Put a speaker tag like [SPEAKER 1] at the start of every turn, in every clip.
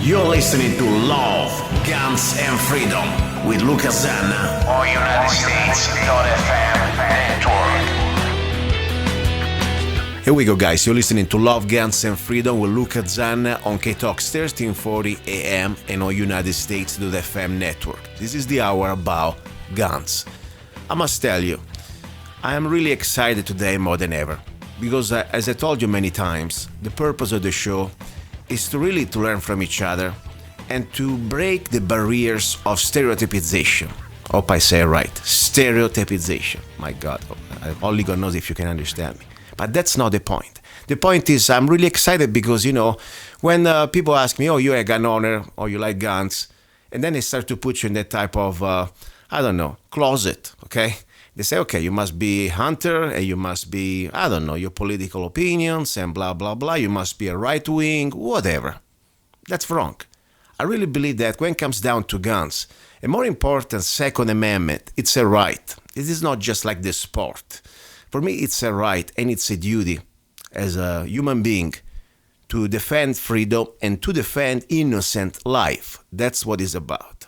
[SPEAKER 1] You're listening to Love, Guns and Freedom with Luca Zanna on United States.fm network. Here we go, guys. You're listening to Love, Guns and Freedom with Luca Zanna on K-Talks 1340 AM and on United States.fm network. This is the hour about guns. I must tell you, I am really excited today more than ever because, as I told you many times, the purpose of the show is to learn from each other and to break the barriers of stereotypization. Hope I say it right. Stereotypization. My God, only God knows if you can understand me. But that's not the point. The point is I'm really excited because, when people ask me, oh, you're a gun owner or you like guns, and then they start to put you in that type of, closet, okay? They say, okay, you must be a hunter and you must be, your political opinions and blah, blah, blah. You must be a right wing, whatever. That's wrong. I really believe that when it comes down to guns, a more important Second Amendment, it's a right. It is not just like the sport. For me, it's a right and it's a duty as a human being to defend freedom and to defend innocent life. That's what it's about.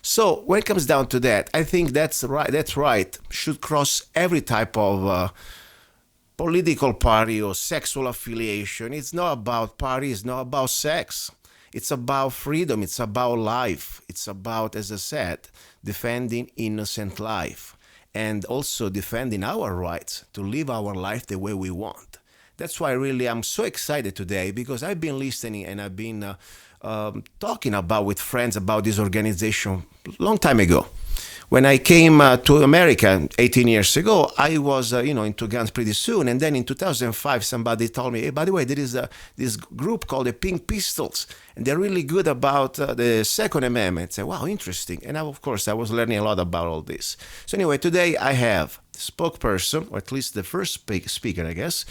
[SPEAKER 1] So when it comes down to that, I think that's right should cross every type of political party or sexual affiliation. It's not about party, it's not about sex. It's about freedom, it's about life. It's about, as I said, defending innocent life and also defending our rights to live our life the way we want. That's why really I'm so excited today because I've been listening and I've been talking with friends about this organization a long time ago. When I came to America 18 years ago, I was into guns pretty soon. And then in 2005, somebody told me, hey, by the way, there is this group called the Pink Pistols, and they're really good about the Second Amendment. I said, wow, interesting. And of course, I was learning a lot about all this. So anyway, today I have the spokesperson, or at least the first speaker, I guess,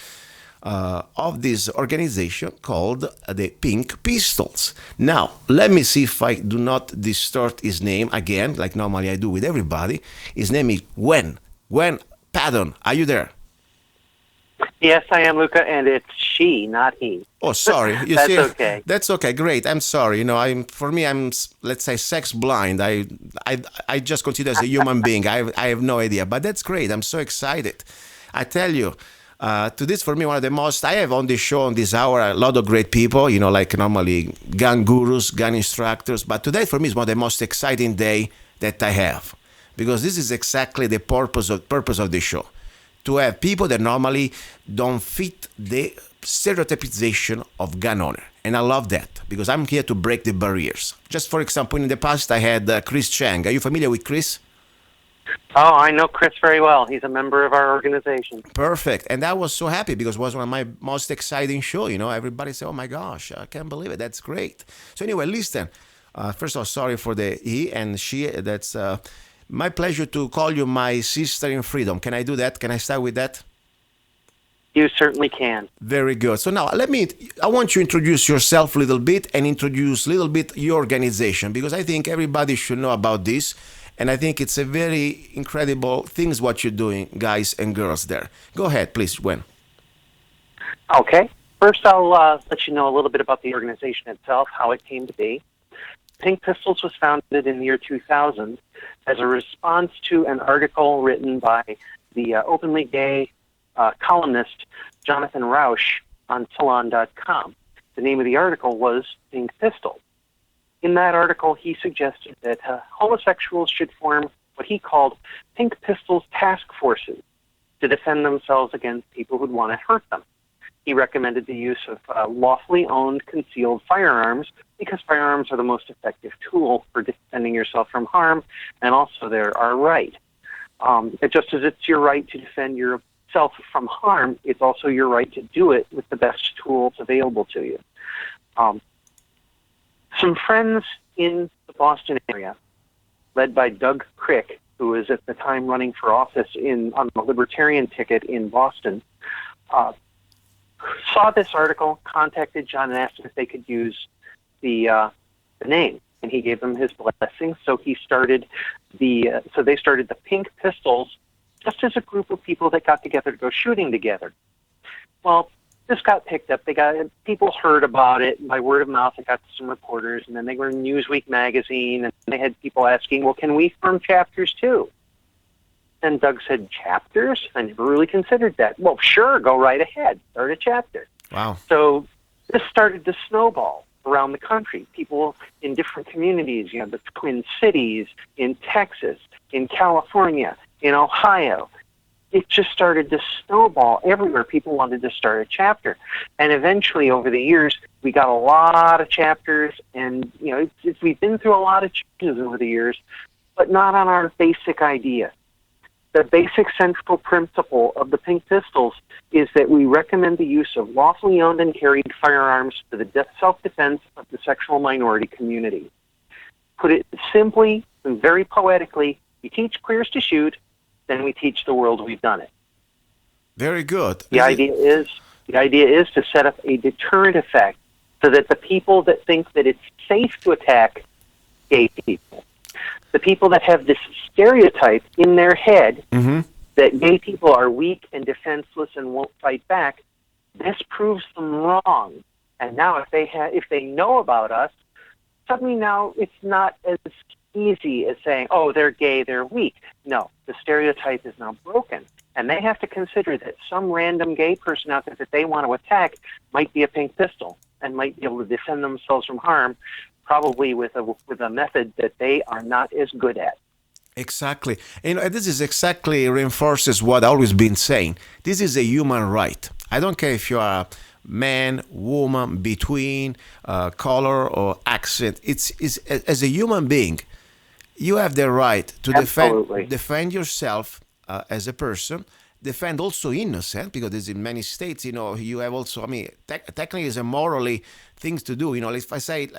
[SPEAKER 1] of this organization called the Pink Pistols. Now, let me see if I do not distort his name again, like normally I do with everybody. His name is Gwen Patton. Are you there?
[SPEAKER 2] Yes, I am, Luca, and it's she, not he.
[SPEAKER 1] Oh, sorry.
[SPEAKER 2] That's okay.
[SPEAKER 1] That's okay. Great. I'm sorry. I'm let's say sex blind. I just consider as a human being. I have no idea, but that's great. I'm so excited. I tell you. To this, for me, one of the most, I have on this show, on this hour, a lot of great people, like normally gun gurus, gun instructors. But today, for me, is one of the most exciting day that I have. Because this is exactly the purpose of the show. To have people that normally don't fit the stereotypization of gun owner. And I love that, because I'm here to break the barriers. Just for example, in the past, I had Chris Chang. Are you familiar with Chris?
[SPEAKER 2] Oh, I know Chris very well. He's a member of our organization.
[SPEAKER 1] Perfect. And I was so happy because it was one of my most exciting shows. Everybody said, oh my gosh, I can't believe it. That's great. So anyway, listen. First of all, sorry for the he and she. That's my pleasure to call you my sister in freedom. Can I do that? Can I start with that?
[SPEAKER 2] You certainly can.
[SPEAKER 1] Very good. So now I want you to introduce yourself a little bit and introduce a little bit your organization, because I think everybody should know about this. And I think it's a very incredible things what you're doing, guys and girls there. Go ahead, please, Gwen.
[SPEAKER 2] Okay. First, I'll let you know a little bit about the organization itself, how it came to be. Pink Pistols was founded in the year 2000 as a response to an article written by the openly gay columnist Jonathan Rausch on Salon.com. The name of the article was Pink Pistols. In that article, he suggested that homosexuals should form what he called Pink Pistols task forces to defend themselves against people who'd want to hurt them. He recommended the use of lawfully owned concealed firearms because firearms are the most effective tool for defending yourself from harm, and also they're our right. Just as it's your right to defend yourself from harm, it's also your right to do it with the best tools available to you. Some friends in the Boston area, led by Doug Crick, who was at the time running for office on the Libertarian ticket in Boston, saw this article, contacted John, and asked him if they could use the name, and he gave them his blessing. So they started the Pink Pistols, just as a group of people that got together to go shooting together. Well, this got picked up. People heard about it by word of mouth. It got to some reporters, and then they were in Newsweek magazine, and they had people asking, well, can we form chapters too? And Doug said, chapters? I never really considered that. Well, sure, go right ahead. Start a chapter.
[SPEAKER 1] Wow.
[SPEAKER 2] So this started to snowball around the country. People in different communities, the Twin Cities, in Texas, in California, in Ohio. It just started to snowball everywhere. People wanted to start a chapter. And eventually, over the years, we got a lot of chapters. And, we've been through a lot of changes over the years, but not on our basic idea. The basic central principle of the Pink Pistols is that we recommend the use of lawfully owned and carried firearms for the self-defense of the sexual minority community. Put it simply and very poetically, we teach queers to shoot, then we teach the world we've done it.
[SPEAKER 1] Very good.
[SPEAKER 2] The idea is to set up a deterrent effect so that the people that think that it's safe to attack gay people, the people that have this stereotype in their head that gay people are weak and defenseless and won't fight back, this proves them wrong. And now if they know about us, suddenly now it's not as easy as saying, oh, they're gay, they're weak. No, the stereotype is now broken. And they have to consider that some random gay person out there that they want to attack might be a Pink Pistol and might be able to defend themselves from harm, probably with a method that they are not as good at.
[SPEAKER 1] Exactly. This is exactly reinforces what I've always been saying. This is a human right. I don't care if you are man, woman, between, color or accent. It's as a human being, you have the right to defend yourself as a person, defend also innocent, because it's in many states, you have also, technically it's a morally things to do. If let's say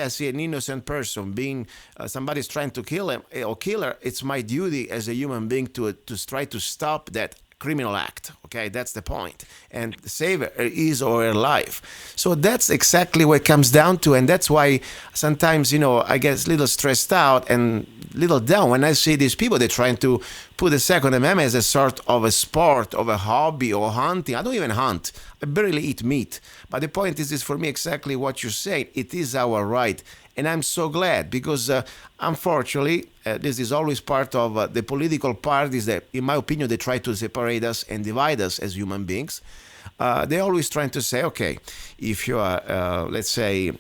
[SPEAKER 1] I see an innocent person being, somebody's trying to kill him or kill her, it's my duty as a human being to try to stop that criminal act. Okay, that's the point, and save his or her life. So that's exactly what it comes down to, and that's why sometimes I get a little stressed out and little down when I see these people. They're trying to put the Second Amendment as a sort of a sport, of a hobby, or hunting. I don't even hunt. I barely eat meat. But the point is for me exactly what you're saying. It is our right. And I'm so glad because, unfortunately, this is always part of the political parties that, in my opinion, they try to separate us and divide us as human beings. They're always trying to say, okay, if you are, let's say,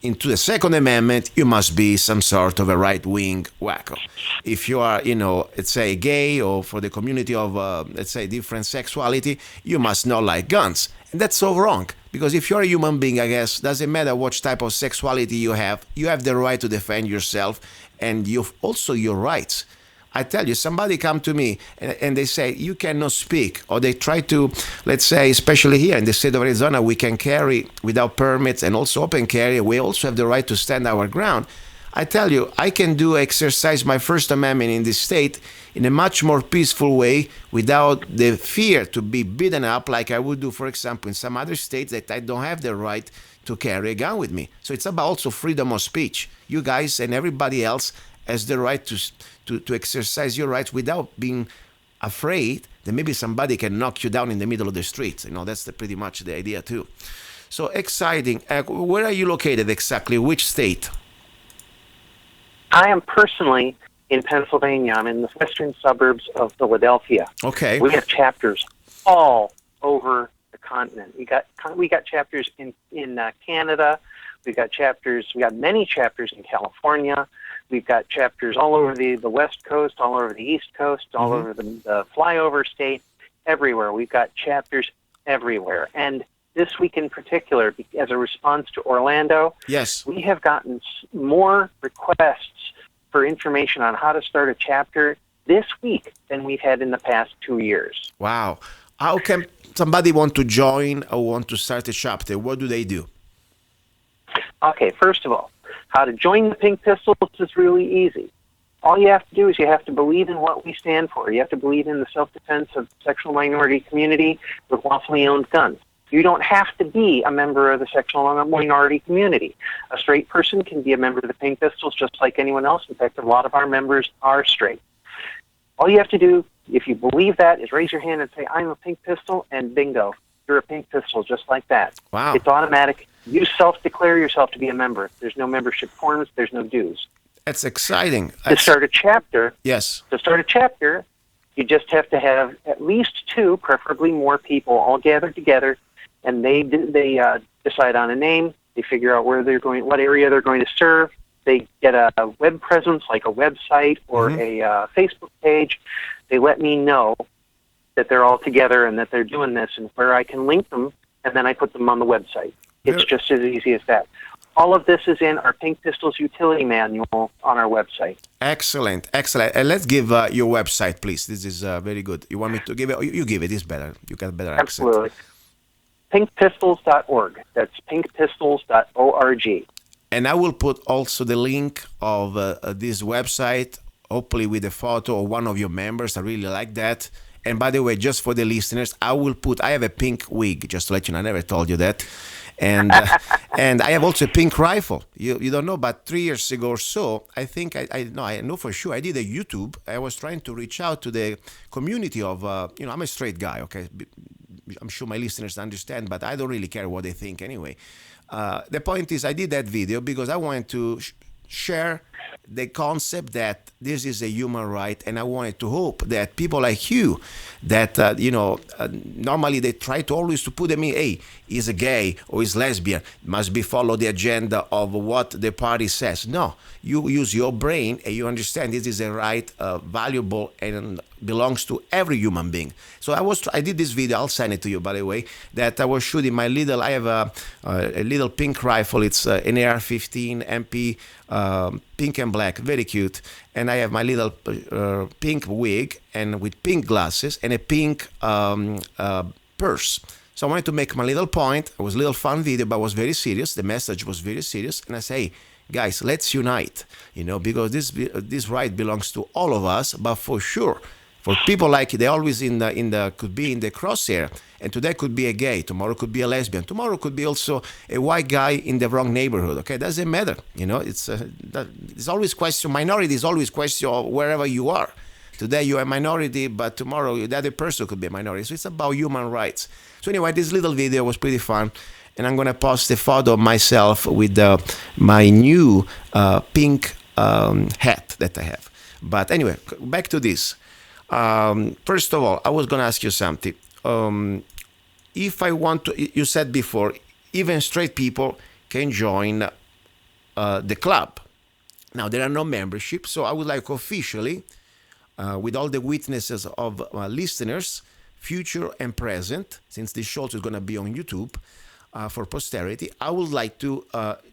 [SPEAKER 1] into the Second Amendment, you must be some sort of a right-wing wacko. If you are, let's say, gay or for the community of, let's say, different sexuality, you must not like guns. And that's so wrong. Because if you're a human being, I guess, doesn't matter what type of sexuality you have the right to defend yourself, and you've also your rights. I tell you, somebody come to me and they say, you cannot speak, or they try to, let's say, especially here in the state of Arizona, we can carry without permits and also open carry. We also have the right to stand our ground. I tell you, I can exercise my First Amendment in this state in a much more peaceful way without the fear to be beaten up like I would do, for example, in some other states that I don't have the right to carry a gun with me. So it's about also freedom of speech. You guys and everybody else has the right to exercise your rights without being afraid that maybe somebody can knock you down in the middle of the street. That's pretty much the idea too. So exciting. Where are you located exactly? Which state?
[SPEAKER 2] I am personally in Pennsylvania. I'm in the western suburbs of Philadelphia.
[SPEAKER 1] Okay.
[SPEAKER 2] We have chapters all over the continent. We got chapters in Canada. We got many chapters in California. We've got chapters all over the West Coast, all over the East Coast, all over the flyover state, everywhere. We've got chapters everywhere. And this week in particular, as a response to Orlando,
[SPEAKER 1] yes,
[SPEAKER 2] we have gotten more requests for information on how to start a chapter this week than we've had in the past 2 years.
[SPEAKER 1] Wow. How can somebody want to join or want to start a chapter? What do they do?
[SPEAKER 2] Okay, first of all, how to join the Pink Pistols is really easy. All you have to do is you have to believe in what we stand for. You have to believe in the self-defense of the sexual minority community with lawfully owned guns. You don't have to be a member of the sexual minority community. A straight person can be a member of the Pink Pistols just like anyone else. In fact, a lot of our members are straight. All you have to do, if you believe that, is raise your hand and say, I'm a Pink Pistol, and bingo. you're a pink pistol, just like that.
[SPEAKER 1] Wow.
[SPEAKER 2] It's automatic. You self-declare yourself to be a member. There's no membership forms. There's no dues.
[SPEAKER 1] That's exciting.
[SPEAKER 2] To start a chapter,
[SPEAKER 1] yes.
[SPEAKER 2] You just have to have at least two, preferably more people, all gathered together, and they decide on a name. They figure out where they're going, what area they're going to serve. They get a web presence, like a website or a Facebook page. They let me know that they're all together and that they're doing this, and where I can link them, and then I put them on the website. It's just as easy as that. All of this is in our Pink Pistols utility manual on our website. Excellent,
[SPEAKER 1] excellent. And let's give your website, please. This is very good. You want me to give it? You give it. It's better. You got a better accent.
[SPEAKER 2] Absolutely. Pinkpistols.org. That's pinkpistols.org.
[SPEAKER 1] And I will put also the link of this website, hopefully with a photo of one of your members. I really like that. And by the way, just for the listeners, I have a pink wig, just to let you know. I never told you that. And and I have also a pink rifle. You don't know, but 3 years ago or so, I think, I know for sure, I did a YouTube. I was trying to reach out to the community of, I'm a straight guy, okay? I'm sure my listeners understand, but I don't really care what they think anyway. The point is, I did that video because I wanted to share the concept that this is a human right, and I wanted to hope that people like you, that normally they try to always to put them in, hey, he's a gay or he's lesbian, must be follow the agenda of what the party says. No, you use your brain and you understand this is a right, valuable, and belongs to every human being. So I did this video, I'll send it to you, by the way, that I was shooting I have a little pink rifle. It's an AR-15 MP, pink and black, very cute. And I have my little pink wig and with pink glasses and a pink purse. So I wanted to make my little point. It was a little fun video, but it was very serious. The message was very serious. And I say, hey, guys, let's unite, because this right belongs to all of us, but for sure, for people like they always could be in the crosshair, and today could be a gay, tomorrow could be a lesbian, tomorrow could be also a white guy in the wrong neighborhood. Okay, doesn't matter. It's always question. Minority is always question wherever you are. Today you're a minority, but tomorrow the other person could be a minority. So it's about human rights. So anyway, this little video was pretty fun, and I'm gonna post a photo of myself with my new pink hat that I have. But anyway, back to this. First of all, I was going to ask you something. If I want to, you said before, even straight people can join the club. Now, there are no memberships, so I would like officially, with all the witnesses of listeners, future and present, since this show is going to be on YouTube for posterity, I would like to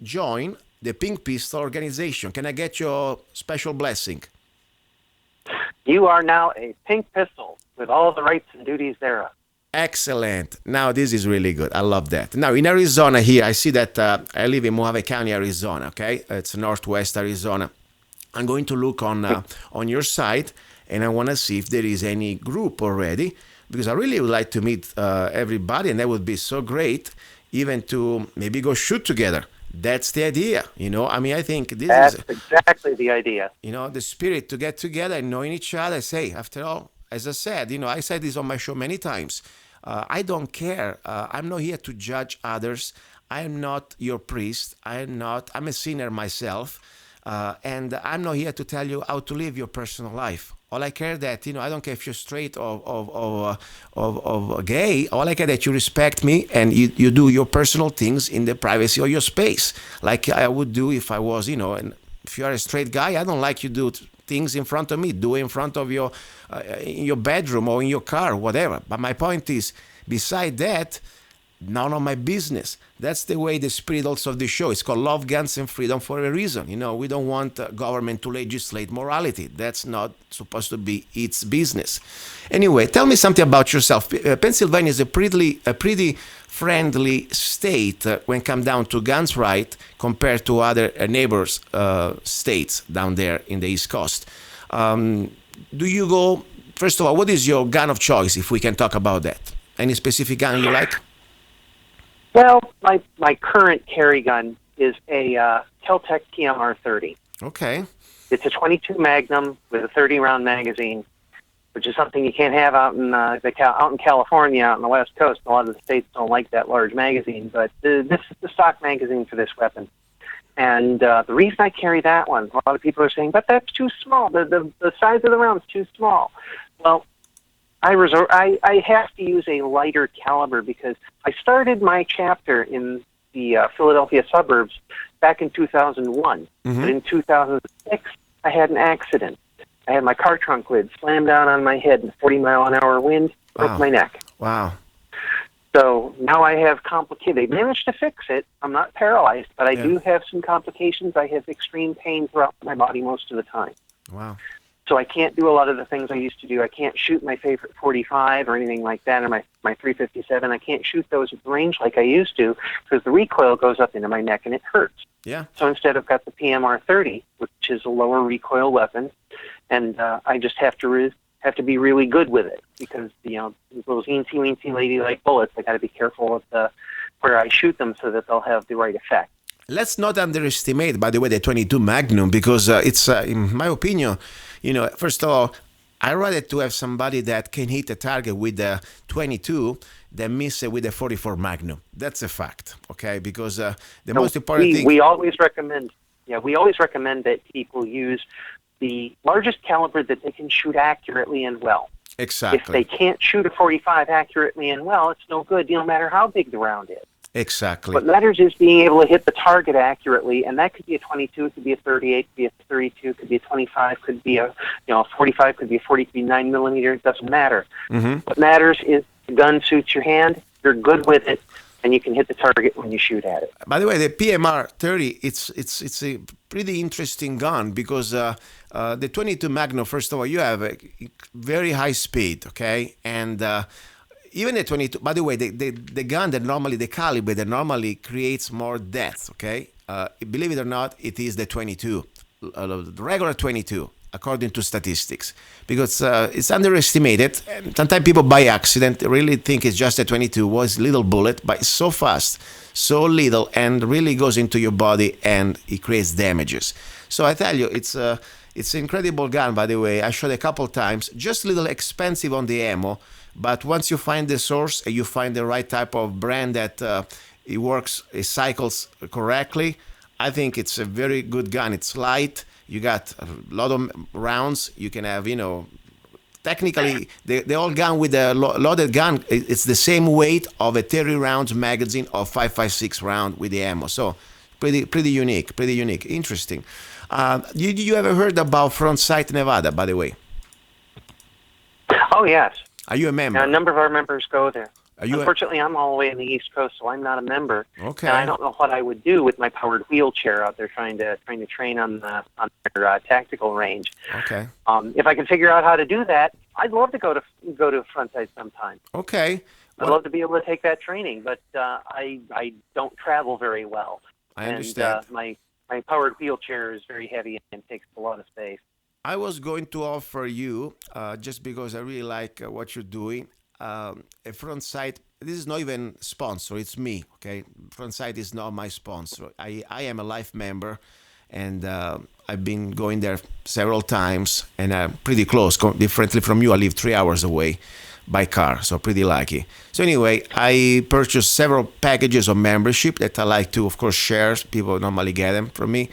[SPEAKER 1] join the Pink Pistol organization. Can I get your special blessing?
[SPEAKER 2] You are now a Pink Pistol with all the rights and duties thereof.
[SPEAKER 1] Excellent. Now, this is really good. I love that. Now, in Arizona here, I see that I live in Mojave County, Arizona, okay? It's northwest Arizona. I'm going to look on your site, and I want to see if there is any group already, because I really would like to meet everybody, and that would be so great, even to maybe go shoot together. That's the idea, I think
[SPEAKER 2] That's exactly the idea.
[SPEAKER 1] The spirit to get together and knowing each other. Say, after all, as I said, I said this on my show many times. I don't care. I'm not here to judge others. I am not your priest. I'm a sinner myself. And I'm not here to tell you how to live your personal life. All I care that, I don't care if you're straight or gay. All I care that you respect me and you do your personal things in the privacy of your space, like I would do if I was, and if you are a straight guy, I don't like you do things in front of me. Do it in front of your, in your bedroom or in your car, whatever. But my point is, beside that, none of my business. That's the way the spirit also of the show. It's called Love, Guns, and Freedom for a reason. We don't want government to legislate morality. That's not supposed to be its business. Anyway, tell me something about yourself. Pennsylvania is a pretty friendly state when it comes down to guns right compared to other neighbors states down there in the East Coast. Do you go, first of all, what is your gun of choice, if we can talk about that? Any specific gun you like?
[SPEAKER 2] Well, my current carry gun is a Kel-Tec TMR 30.
[SPEAKER 1] Okay.
[SPEAKER 2] It's a 22 Magnum with a 30-round magazine. which is something you can't have out in out in California, out on the West Coast. A lot of the states don't like that large magazine, but this is the stock magazine for this weapon. And the reason I carry that one, a lot of people are saying, but that's too small. The size of the round is too small. Well, I have to use a lighter caliber because I started my chapter in the Philadelphia suburbs back in 2001.
[SPEAKER 1] Mm-hmm.
[SPEAKER 2] But in 2006, I had an accident. I had my car trunk lid slammed down on my head in a 40-mile-an-hour wind, broke my neck.
[SPEAKER 1] Wow.
[SPEAKER 2] So now I have complicated. They managed to fix it. I'm not paralyzed, but I do have some complications. I have extreme pain throughout my body most of the time.
[SPEAKER 1] Wow.
[SPEAKER 2] So I can't do a lot of the things I used to do. I can't shoot my favorite 45 or anything like that, or my 357. I can't shoot those at the range like I used to because the recoil goes up into my neck and it hurts.
[SPEAKER 1] Yeah.
[SPEAKER 2] So instead I've got the PMR 30, which is a lower recoil weapon, and I just have to be really good with it because those eensy-weensy ladylike bullets, I got to be careful with where I shoot them so that they'll have the right effect.
[SPEAKER 1] Let's not underestimate, by the way, the 22 Magnum because it's, in my opinion, first of all, I'd rather to have somebody that can hit a target with the 22 than miss it with the 44 Magnum. That's a fact, okay? Because the most important thing...
[SPEAKER 2] We always recommend that people use the largest caliber that they can shoot accurately and well.
[SPEAKER 1] Exactly.
[SPEAKER 2] If they can't shoot a 45 accurately and well, it's no good, no matter how big the round is.
[SPEAKER 1] Exactly.
[SPEAKER 2] What matters is being able to hit the target accurately, and that could be a 22, it could be a 38, could be a 32, could be a 25, could be a 45, could be a 43 9mm. It doesn't matter.
[SPEAKER 1] Mm-hmm.
[SPEAKER 2] What matters is the gun suits your hand, you're good with it, and you can hit the target when you shoot at it.
[SPEAKER 1] By the way, the PMR 30, it's a pretty interesting gun because the 22 Magnum, first of all, you have a very high speed, okay, and even the 22, by the way, the gun that normally, the caliber that normally creates more deaths, okay? Believe it or not, it is the 22, the regular 22, according to statistics, because it's underestimated. And sometimes people by accident really think it's just a 22, was little bullet, but it's so fast, so little, and really goes into your body and it creates damages. So I tell you, it's an incredible gun, by the way. I shot a couple times, just a little expensive on the ammo. But once you find the source and you find the right type of brand that it works, it cycles correctly, I think it's a very good gun. It's light. You got a lot of rounds. You can have, technically, the old gun with the loaded gun, it's the same weight of a 30 rounds magazine of 5.56 round with the ammo. So pretty unique, interesting. You ever heard about Front Sight Nevada, by the way?
[SPEAKER 2] Oh, yes.
[SPEAKER 1] Are you a member?
[SPEAKER 2] A number of our members go there.
[SPEAKER 1] Are you
[SPEAKER 2] Unfortunately, I'm all the way in the East Coast, so I'm not a member.
[SPEAKER 1] Okay.
[SPEAKER 2] And I don't know what I would do with my powered wheelchair out there trying to train on their tactical range.
[SPEAKER 1] Okay.
[SPEAKER 2] If I can figure out how to do that, I'd love to go to Front Sight sometime.
[SPEAKER 1] Okay.
[SPEAKER 2] I'd love to be able to take that training, but I don't travel very well.
[SPEAKER 1] I understand.
[SPEAKER 2] And my powered wheelchair is very heavy and takes a lot of space.
[SPEAKER 1] I was going to offer you, just because I really like what you're doing, a Front Sight. This is not even sponsor, it's me, okay? Front Sight is not my sponsor. I am a life member, and I've been going there several times, and I'm pretty close. Differently from you, I live 3 hours away by car, so pretty lucky. So anyway, I purchased several packages of membership that I like to, of course, share. People normally get them from me.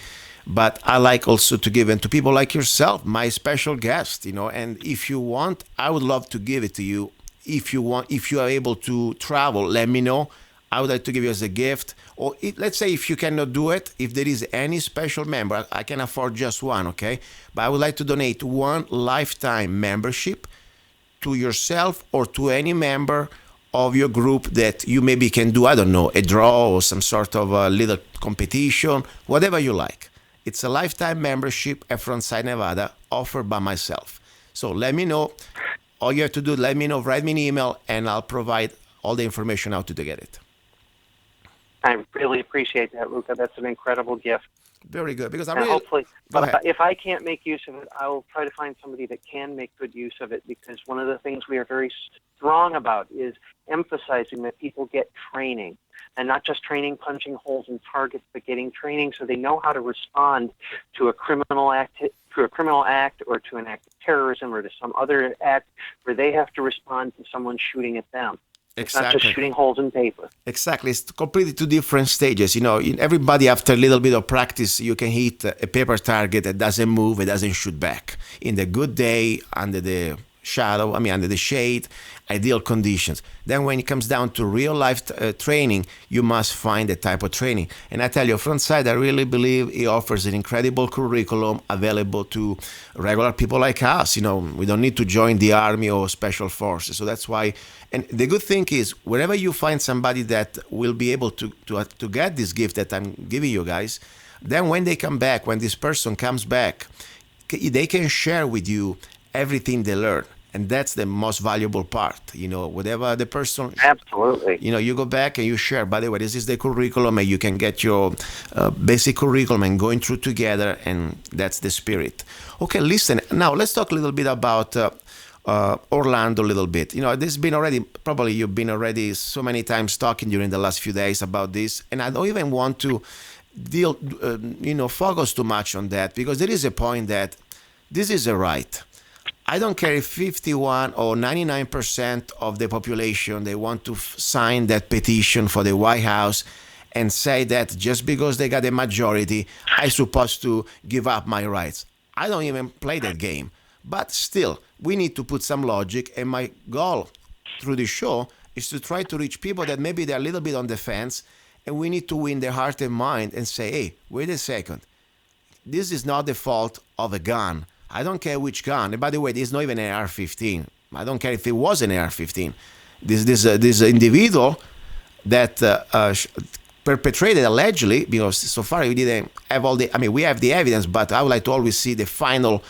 [SPEAKER 1] But I like also to give them to people like yourself, my special guest, and if you want, I would love to give it to you. If you are able to travel, let me know. I would like to give you as a gift. Or let's say if you cannot do it, if there is any special member, I can afford just one, okay? But I would like to donate one lifetime membership to yourself or to any member of your group that you maybe can do, I don't know, a draw or some sort of a little competition, whatever you like. It's a lifetime membership at Front Sight Nevada offered by myself. So let me know. All you have to do, let me know, write me an email, and I'll provide all the information how to get it.
[SPEAKER 2] I really appreciate that, Luca. That's an incredible gift.
[SPEAKER 1] Very good. Because
[SPEAKER 2] hopefully, but if I can't make use of it, I will try to find somebody that can make good use of it, because one of the things we are very strong about is emphasizing that people get training. And not just training punching holes in targets, but getting training so they know how to respond to a to a criminal act or to an act of terrorism or to some other act where they have to respond to someone shooting at them. It's not just shooting holes in paper.
[SPEAKER 1] Exactly. It's completely two different stages. Everybody, after a little bit of practice, you can hit a paper target that doesn't move, it doesn't shoot back. In the good day, under the under the shade, ideal conditions. Then when it comes down to real life training, you must find the type of training. And I tell you, Frontside, I really believe it offers an incredible curriculum available to regular people like us. We don't need to join the army or special forces. So that's why. And the good thing is, wherever you find somebody that will be able to get this gift that I'm giving you guys, then when they come back, when this person comes back, they can share with you everything they learn. And that's the most valuable part, whatever the person.
[SPEAKER 2] Absolutely.
[SPEAKER 1] You go back and you share, by the way, this is the curriculum, and you can get your basic curriculum and going through together, and that's the spirit. Okay, listen, now let's talk a little bit about Orlando a little bit. This been already, probably you've been already so many times talking during the last few days about this, and I don't even want to focus too much on that, because there is a point that this is a right. I don't care if 51 or 99% of the population, they want to sign that petition for the White House and say that just because they got a majority, I'm supposed to give up my rights. I don't even play that game. But still, we need to put some logic, and my goal through the show is to try to reach people that maybe they're a little bit on the fence, and we need to win their heart and mind and say, hey, wait a second. This is not the fault of a gun. I don't care which gun. And by the way, this is not even an AR-15. I don't care if it was an AR-15. This individual that perpetrated allegedly, because so far we didn't have we have the evidence, but I would like to always see the final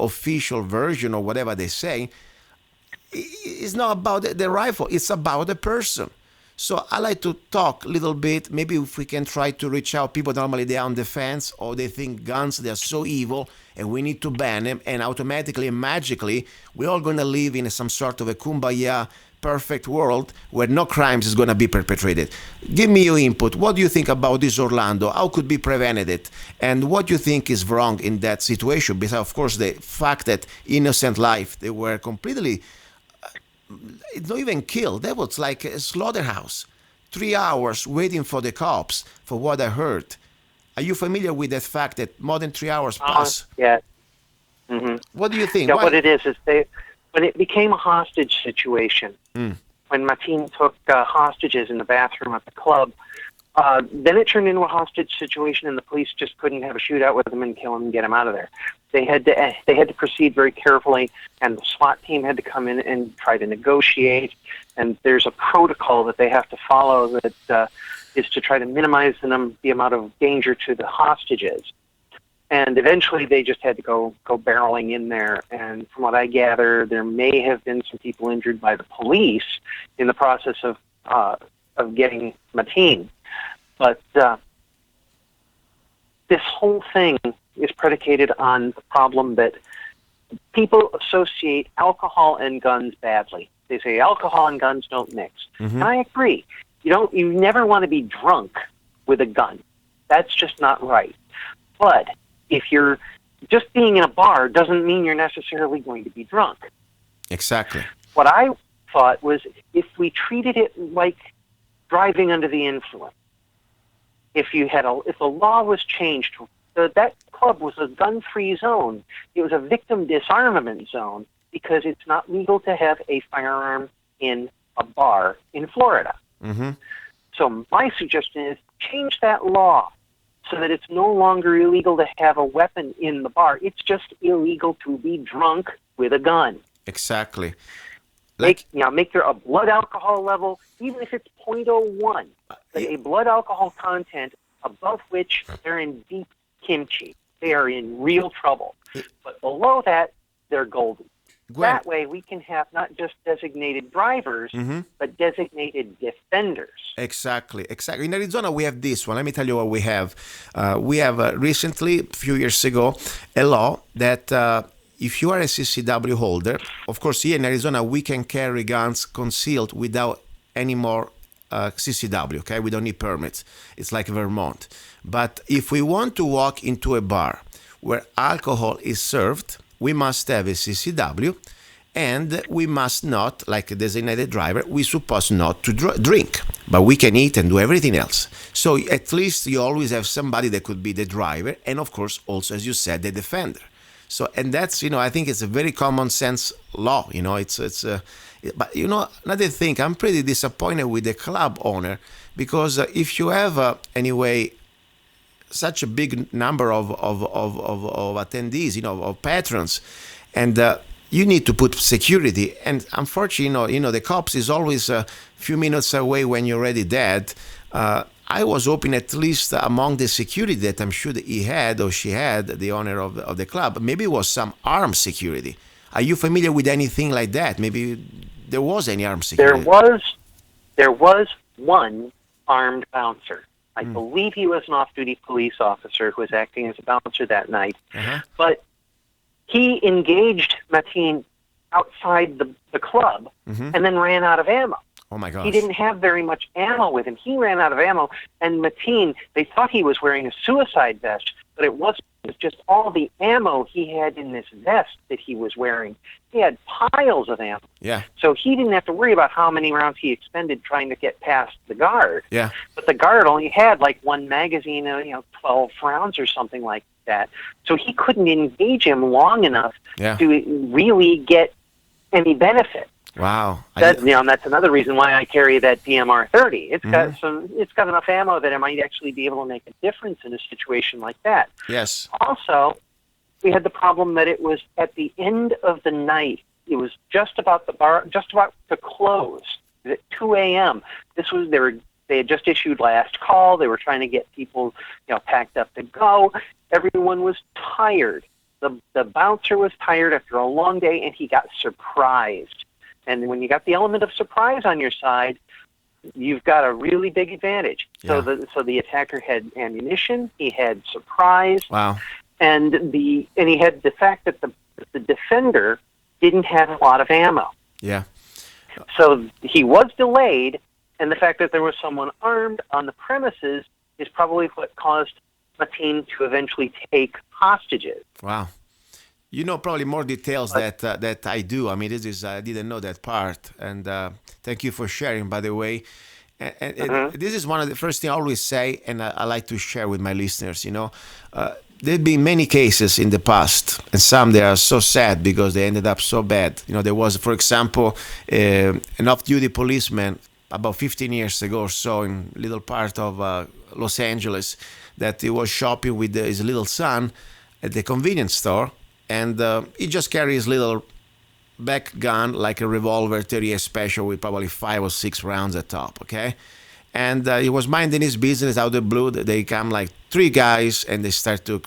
[SPEAKER 1] official version or whatever they say. It's not about the rifle. It's about the person. So I like to talk a little bit. Maybe if we can try to reach out. People normally they're on the fence, or they think guns, they're so evil and we need to ban them, and automatically and magically we're all going to live in some sort of a kumbaya perfect world where no crimes is going to be perpetrated. Give me your input. What do you think about this Orlando? How could be prevented it? And what do you think is wrong in that situation? Besides, of course, the fact that innocent life, they were completely it's not even killed. That was like a slaughterhouse. 3 hours waiting for the cops, for what I heard. Are you familiar with that fact that more than 3 hours pass?
[SPEAKER 2] Yeah. Mm-hmm.
[SPEAKER 1] What do you think?
[SPEAKER 2] Yeah, what it is when it became a hostage situation, when Mateen took hostages in the bathroom at the club, then it turned into a hostage situation, and the police just couldn't have a shootout with him and kill him and get him out of there. They had to proceed very carefully, and the SWAT team had to come in and try to negotiate. And there's a protocol that they have to follow that is to try to minimize the amount of danger to the hostages. And eventually, they just had to go barreling in there. And from what I gather, there may have been some people injured by the police in the process of getting Mateen. But this whole thing is predicated on the problem that people associate alcohol and guns badly. They say alcohol and guns don't mix. Mm-hmm. And I agree. You never want to be drunk with a gun. That's just not right. But if you're just being in a bar doesn't mean you're necessarily going to be drunk.
[SPEAKER 1] Exactly.
[SPEAKER 2] What I thought was if we treated it like driving under the influence, if the law was changed, that club was a gun-free zone. It was a victim disarmament zone because it's not legal to have a firearm in a bar in Florida. Mm-hmm. So my suggestion is change that law so that it's no longer illegal to have a weapon in the bar. It's just illegal to be drunk with a gun.
[SPEAKER 1] Exactly.
[SPEAKER 2] Make their blood alcohol level, even if it's 0.01, a blood alcohol content above which they're in deep kimchi. They are in real trouble. But below that, they're golden.
[SPEAKER 1] Gwen.
[SPEAKER 2] That way we can have not just designated drivers, but designated defenders.
[SPEAKER 1] Exactly. In Arizona, we have this one. Let me tell you what we have. We have recently, a few years ago, a law that if you are a CCW holder, of course, here in Arizona, we can carry guns concealed without any more CCW, okay? We don't need permits. It's like Vermont. But if we want to walk into a bar where alcohol is served, we must have a CCW, and we must not, like a designated driver, we're supposed not to drink, but we can eat and do everything else. So at least you always have somebody that could be the driver, and of course also, as you said, the defender. So, and that's, I think it's a very common sense law. But another thing, I'm pretty disappointed with the club owner, because if you have anyway such a big number of attendees, of patrons, and you need to put security. And unfortunately, the cops is always a few minutes away when you're already dead. I was hoping at least among the security that I'm sure that he had or she had, the owner of the club, maybe it was some armed security. Are you familiar with anything like that? Maybe there was any armed security.
[SPEAKER 2] There was one armed bouncer. I believe he was an off-duty police officer who was acting as a bouncer that night. But he engaged Mateen outside the club and then ran out of ammo.
[SPEAKER 1] Oh my gosh.
[SPEAKER 2] He didn't have very much ammo with him. He ran out of ammo, and Mateen, they thought he was wearing a suicide vest, but it wasn't. It was just all the ammo he had in this vest that he was wearing. He had piles of ammo.
[SPEAKER 1] Yeah.
[SPEAKER 2] So he didn't have to worry about how many rounds he expended trying to get past the guard.
[SPEAKER 1] Yeah.
[SPEAKER 2] But the guard only had like one magazine, 12 rounds or something like that. So he couldn't engage him long enough to really get any benefit.
[SPEAKER 1] Wow.
[SPEAKER 2] That's another reason why I carry that DMR 30. It's got enough ammo that it might actually be able to make a difference in a situation like that.
[SPEAKER 1] Yes.
[SPEAKER 2] Also, we had the problem that it was at the end of the night. It was just about to close. It was at 2 a.m. They had just issued last call. They were trying to get people, packed up to go. Everyone was tired. The bouncer was tired after a long day, and he got surprised. And when you got the element of surprise on your side, you've got a really big advantage.
[SPEAKER 1] Yeah.
[SPEAKER 2] So the attacker had ammunition, he had surprise,
[SPEAKER 1] wow,
[SPEAKER 2] and he had the fact that the defender didn't have a lot of ammo.
[SPEAKER 1] Yeah.
[SPEAKER 2] So he was delayed, and the fact that there was someone armed on the premises is probably what caused Mateen to eventually take hostages.
[SPEAKER 1] Wow. Probably more details that I do. I mean, I didn't know that part. And thank you for sharing, by the way. And this is one of the first things I always say, and I like to share with my listeners, there've been many cases in the past, and some they are so sad because they ended up so bad. There was, for example, an off-duty policeman about 15 years ago or so in a little part of Los Angeles that he was shopping with his little son at the convenience store. And he just carries his little back gun, like a revolver 38 special with probably 5 or 6 rounds at top, okay? And he was minding his business. Out of the blue, they come like 3 guys, and they start to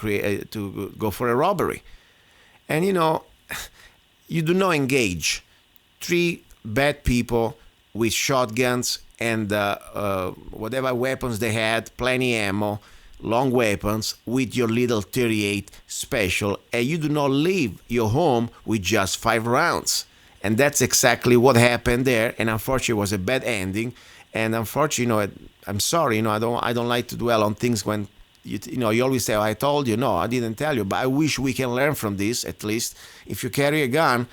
[SPEAKER 1] go for a robbery. And you do not engage 3 bad people with shotguns and whatever weapons they had, plenty ammo, long weapons, with your little 38 special, and you do not leave your home with just 5 rounds. And that's exactly what happened there. And unfortunately, it was a bad ending. And unfortunately, I'm sorry, I don't like to dwell on things when you always say, I told you. No, I didn't tell you. But I wish we can learn from this. At least if you carry a gun,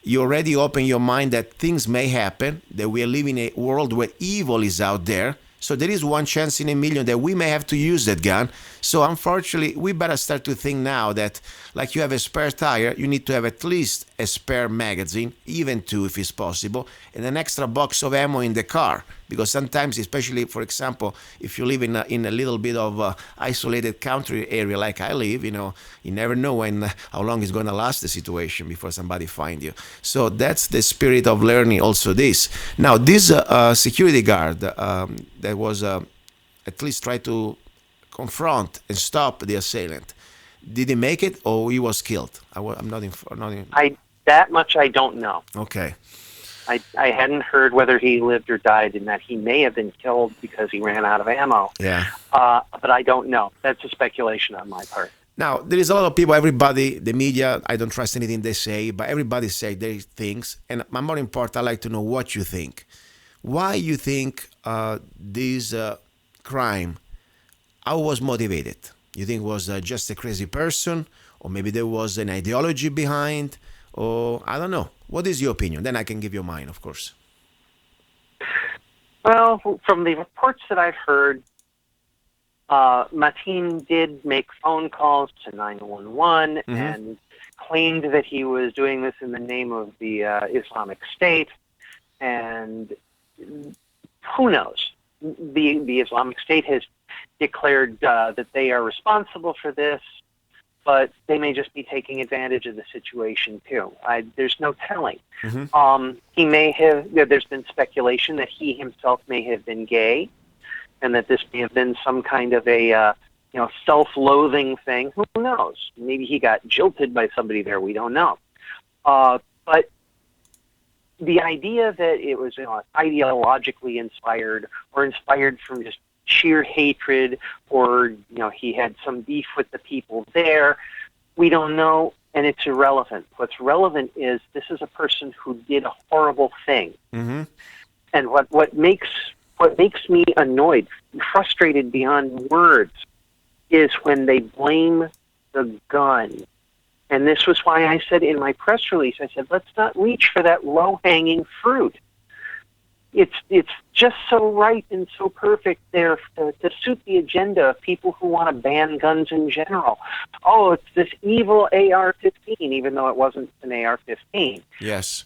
[SPEAKER 1] you already open your mind that things may happen, that we are living in a world where evil is out there. So there is one chance in a million that we may have to use that gun. So unfortunately, we better start to think now that, like you have a spare tire, you need to have at least a spare magazine, even 2 if it's possible, and an extra box of ammo in the car. Because sometimes, especially, for example, if you live in a little bit of isolated country area like I live, you never know how long it's going to last the situation before somebody find you. So that's the spirit of learning also this. Now, this security guard that was at least try to confront and stop the assailant, did he make it or he was killed? I'm not in.
[SPEAKER 2] That much I don't know.
[SPEAKER 1] Okay.
[SPEAKER 2] I hadn't heard whether he lived or died, and that he may have been killed because he ran out of ammo.
[SPEAKER 1] Yeah.
[SPEAKER 2] But I don't know. That's a speculation on my part.
[SPEAKER 1] Now, there is a lot of people, everybody, the media, I don't trust anything they say, but everybody say their things. And more important, I like to know what you think. Why you think this crime, how was motivated? You think it was just a crazy person, or maybe there was an ideology behind, or I don't know. What is your opinion? Then I can give you mine, of course.
[SPEAKER 2] Well, from the reports that I've heard, Mateen did make phone calls to 911 and claimed that he was doing this in the name of the Islamic State, and who knows? The Islamic State has declared that they are responsible for this, but they may just be taking advantage of the situation too. There's no telling. He may have. There's been speculation that he himself may have been gay, and that this may have been some kind of a self-loathing thing. Who knows? Maybe he got jilted by somebody there. We don't know. But the idea that it was ideologically inspired, or inspired from just sheer hatred, or he had some beef with the people there, we don't know, and it's irrelevant. What's relevant is this is a person who did a horrible thing. And what makes me annoyed, frustrated beyond words, is when they blame the gun. And this was why I said in my press release, I said, let's not reach for that low-hanging fruit. It's just so right and so perfect there to suit the agenda of people who want to ban guns in general. Oh, it's this evil AR-15, even though it wasn't an AR-15.
[SPEAKER 1] Yes.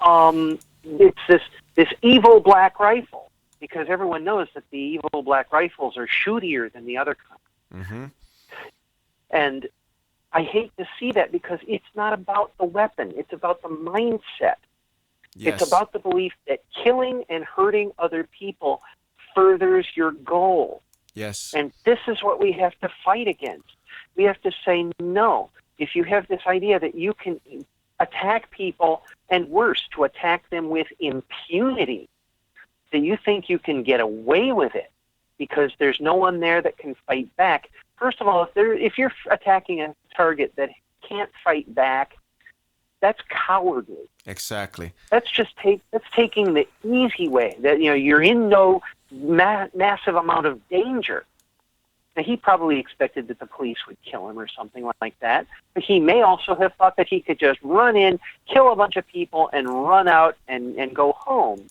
[SPEAKER 2] It's this evil black rifle, because everyone knows that the evil black rifles are shootier than the other kinds. And I hate to see that, because it's not about the weapon. It's about the mindset.
[SPEAKER 1] Yes.
[SPEAKER 2] It's about the belief that killing and hurting other people furthers your goal.
[SPEAKER 1] Yes.
[SPEAKER 2] And this is what we have to fight against. We have to say no. If you have this idea that you can attack people, and worse, to attack them with impunity, that you think you can get away with it because there's no one there that can fight back. First of all, if you're attacking a target that can't fight back, that's cowardly.
[SPEAKER 1] Exactly.
[SPEAKER 2] That's taking the easy way. That you're in no massive amount of danger. Now, he probably expected that the police would kill him or something like that, but he may also have thought that he could just run in, kill a bunch of people, and run out and go home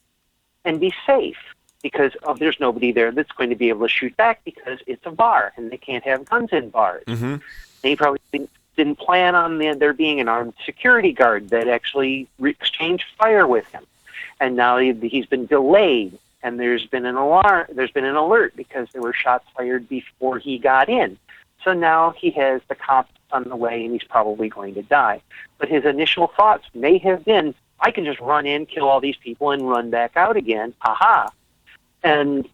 [SPEAKER 2] and be safe, because there's nobody there that's going to be able to shoot back, because it's a bar and they can't have guns in bars. He probably didn't plan on there being an armed security guard that actually exchanged fire with him. And now he's been delayed, and there's been an alarm. There's been an alert because there were shots fired before he got in. So now he has the cops on the way, and he's probably going to die. But his initial thoughts may have been, I can just run in, kill all these people, and run back out again. Aha! And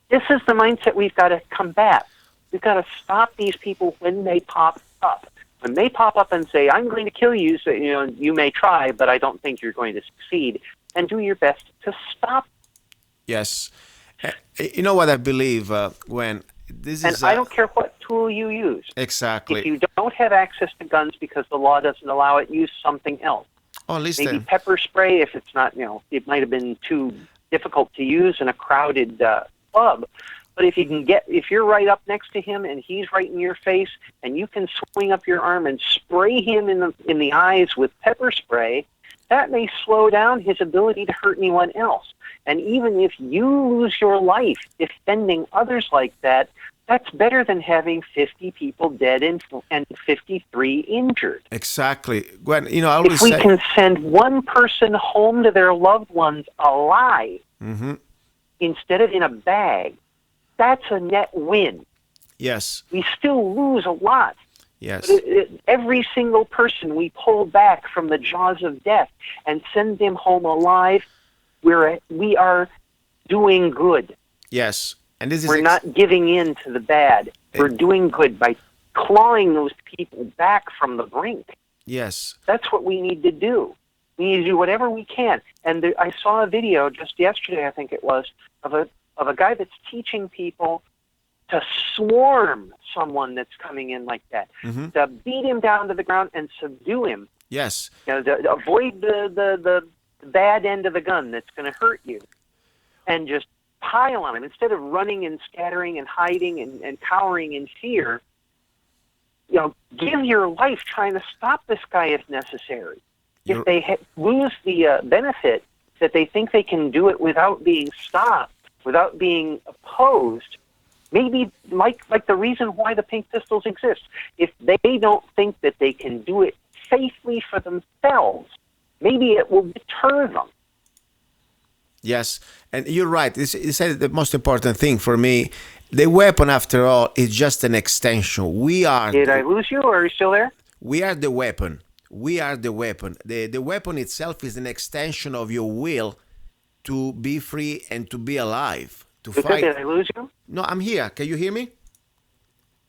[SPEAKER 2] this is the mindset we've got to combat. We've got to stop these people when they pop up. When they pop up and say, I'm going to kill you, so you may try, but I don't think you're going to succeed, and do your best to stop.
[SPEAKER 1] Yes. You know what I believe, Gwen?
[SPEAKER 2] I don't care what tool you use.
[SPEAKER 1] Exactly.
[SPEAKER 2] If you don't have access to guns because the law doesn't allow it, use something else.
[SPEAKER 1] Oh, listen.
[SPEAKER 2] Maybe pepper spray if it's not, it might have been too difficult to use in a crowded club. But if you're right up next to him and he's right in your face, and you can swing up your arm and spray him in the eyes with pepper spray, that may slow down his ability to hurt anyone else. And even if you lose your life defending others like that, that's better than having 50 people dead and 53 injured.
[SPEAKER 1] Exactly. Gwen, I always
[SPEAKER 2] if we can send one person home to their loved ones alive instead of in a bag, that's a net win.
[SPEAKER 1] Yes.
[SPEAKER 2] We still lose a lot.
[SPEAKER 1] Yes.
[SPEAKER 2] But every single person we pull back from the jaws of death and send them home alive, we are doing good.
[SPEAKER 1] Yes. And this is
[SPEAKER 2] We're not giving in to the bad. We're doing good by clawing those people back from the brink.
[SPEAKER 1] Yes.
[SPEAKER 2] That's what we need to do. We need to do whatever we can. And I saw a video just yesterday, I think it was, of a guy that's teaching people to swarm someone that's coming in like that, to beat him down to the ground and subdue him.
[SPEAKER 1] Yes.
[SPEAKER 2] To avoid the bad end of the gun that's going to hurt you, and just pile on him instead of running and scattering and hiding and cowering in fear. give your life trying to stop this guy if necessary.
[SPEAKER 1] You're-
[SPEAKER 2] If they lose the benefit that they think they can do it without being stopped, without being opposed, maybe like the reason why the Pink Pistols exist. If they don't think that they can do it safely for themselves, maybe it will deter them.
[SPEAKER 1] Yes, and you're right. You said the most important thing for me. The weapon, after all, is just an extension.
[SPEAKER 2] Did I lose you, or are you still there?
[SPEAKER 1] We are the weapon. We are the weapon. The weapon itself is an extension of your will to be free and to be alive, to
[SPEAKER 2] Luca,
[SPEAKER 1] fight.
[SPEAKER 2] did I lose you?
[SPEAKER 1] No, I'm here. Can you hear me?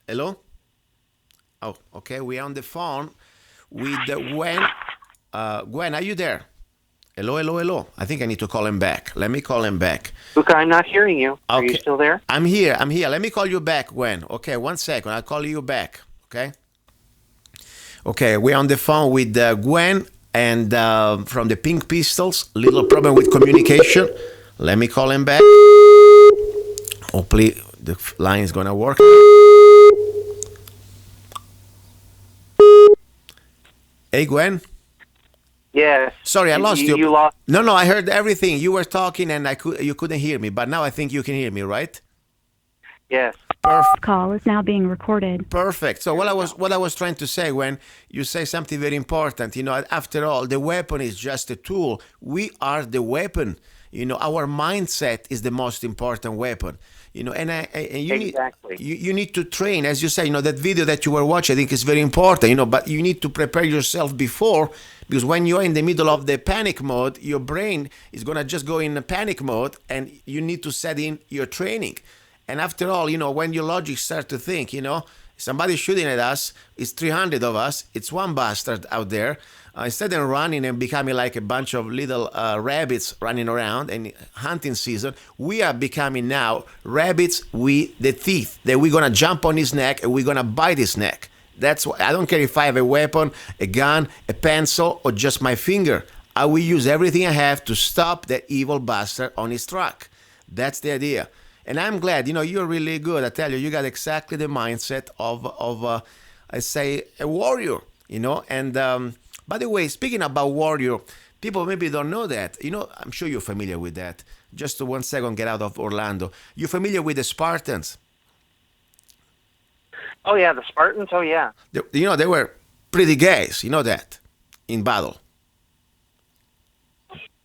[SPEAKER 1] Hello? Oh, okay. We're on the phone with Gwen. Gwen, are you there? Hello, hello, hello. I think I need to call him back. Let me call him back.
[SPEAKER 2] Luca, I'm not hearing you. Are you
[SPEAKER 1] Okay.
[SPEAKER 2] still there?
[SPEAKER 1] I'm here. I'm here. Let me call you back, Gwen. Okay, 1 second. I'll call you back. Okay? Okay, we're on the phone with Gwen and from the Pink Pistols. Little problem with communication. Let me call him back. Hopefully the line is gonna work. Hey, Gwen.
[SPEAKER 2] Yes.
[SPEAKER 1] Sorry, I lost you.
[SPEAKER 2] You lost.
[SPEAKER 1] No, I heard everything. You were talking and you couldn't hear me, but now I think you can hear me, right?
[SPEAKER 2] Yes.
[SPEAKER 1] Perfect.
[SPEAKER 3] Call is now being recorded.
[SPEAKER 1] Perfect. So what I was trying to say, when you say something very important, after all, the weapon is just a tool. We are the weapon. Our mindset is the most important weapon. And you
[SPEAKER 2] Exactly.
[SPEAKER 1] you need to train, as you say. That video that you were watching, I think is very important. But you need to prepare yourself before, because when you're in the middle of the panic mode, your brain is gonna just go in a panic mode, and you need to set in your training. And after all, when your logic starts to think, somebody's shooting at us, it's 300 of us, it's one bastard out there. Instead of running and becoming like a bunch of little rabbits running around and hunting season, we are becoming now rabbits with the teeth, that we're going to jump on his neck and we're going to bite his neck. That's why I don't care if I have a weapon, a gun, a pencil, or just my finger. I will use everything I have to stop that evil bastard on his track. That's the idea. And I'm glad, you're really good. I tell you, you got exactly the mindset of I say, a warrior, And by the way, speaking about warrior, people maybe don't know that. I'm sure you're familiar with that. Just 1 second, get out of Orlando. You're familiar with the Spartans?
[SPEAKER 2] Oh yeah, the Spartans. Oh yeah.
[SPEAKER 1] They were pretty gays. You know that, in battle.